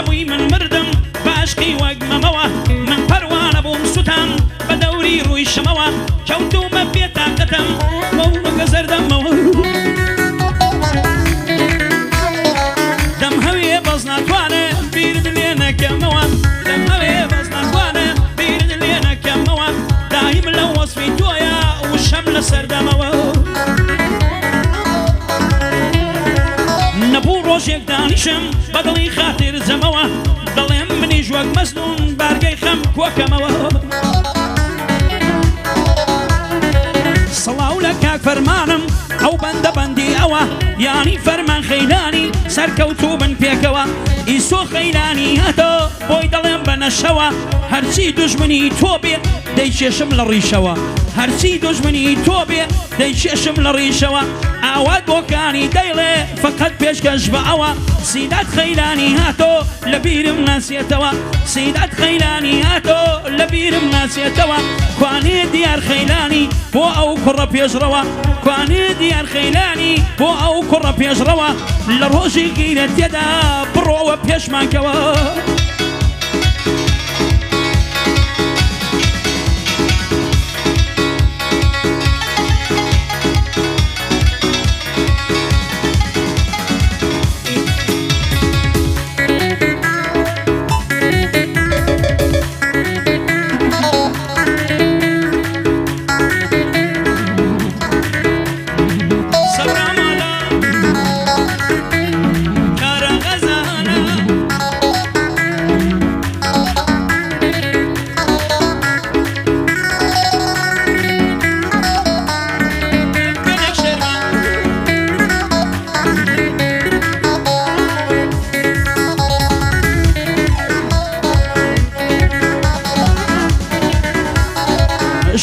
نەبووی من مردم باشقی وەک مەمەوە من پەروانە بووم سوتام بە دەوری ڕووی شەمەوە کەوتومە بێتاقەتم وەومەکە زەردەمەوە دەم هەوێ بەز ناتوانێ بیرت لێ نەکەمەوە دەم هەوێ بەز ناتوانێ بیرت لێ نەکەمەوە دایم لە وەسفی تۆیە وشەم لە سەردەمەوە نەبوو ڕۆژێک دانیشم بەدڵی خاتر جەمەوە دەڵێم منیش وەک مەزنون بارگەی خەم کۆکەمەوە سەڵاو لە کاک فەرمانم ئەو بەندە بەندی ئەوە یانی فەرمان خەیلانی سەرکەوتوو بن پێکەوە ئیسۆ خەیلانی هاتۆ بۆی دەڵێم بە نەشەوە هەرچی دوژمنی تۆ بێ دەیکێشم لە ڕیشەوە هەرچی دوژمنی تۆ بێ دەیکێشم لە ڕیشەوە ئاوات بۆکانی دەیڵێ فقط پێشکەش بە ئەوە سیدات خەیلانی هاتۆ لە بیرم ناسێتەوە سیدات خەیلانی هاتۆ لە بیرم ناسێتەوە کوانێ دیار خەیلانی بۆ ئەو کوڕە پێشڕەوە کوانێ دیار خەیلانی بۆ ئەو کوڕە پێشڕەوە لە ڕۆژی گیرە تێدا بڕۆوە پێشمانکەوە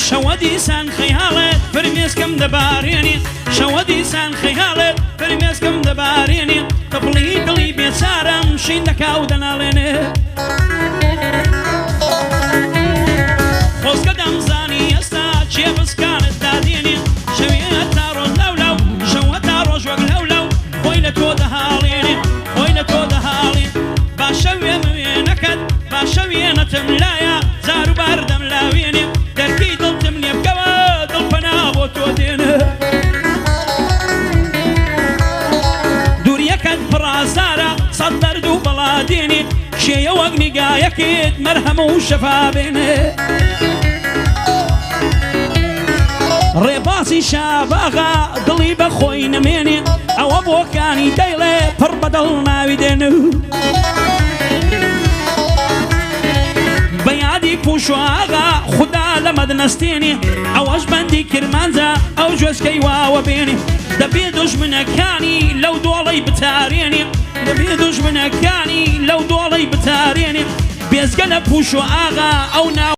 شەوە دیسان خەیاڵێت فرمێسکەم دەبارێنێ شەوە دیسان خەیاڵێت فرمێسکەم دەبارێنێ تەپڵی دڵی بێچارەم شین دەکاو دەناڵێنێ خۆزگە دەمزانی ئێستا چێ بسکانت دادێنێ شەوێ تا ڕۆژ لەولاو شەوە تا ڕۆژ وەک لەولاو خۆی لە تۆ دەهاڵێنێ خۆی لە تۆ دەهاڵێن باشە وێنەکەت باشە وێنەتم لایە زار و بار دەملاوێنێ دەرکی دڵتم لێ بکەوە دڵپەنا بۆ تۆ دێنێ دووریەکەت پڕازارە سەد دەرد و بەڵا دێنێ شێیە وەک نیگایەکێت مەرهەمە و شەفا بێنێ ڕێباسی شاباغا دڵی بە خۆی نەمێنێ ئەوە بۆکانی دەیڵێ پڕ بەدڵ ناوی دێنێ بەیادی پوشواغا خدا لە مەدنەستێنێ ئەوەش بەندی کرمانجە ئەو جۆزکەی واوە بێنێ دەبێ دوژمنەکانی لەو دۆڵەی بتارێنێ دەبێ دوژمنەکانی لەو دۆڵەی بتارێنێ بێزگە لە پوشواغا ئەو ناو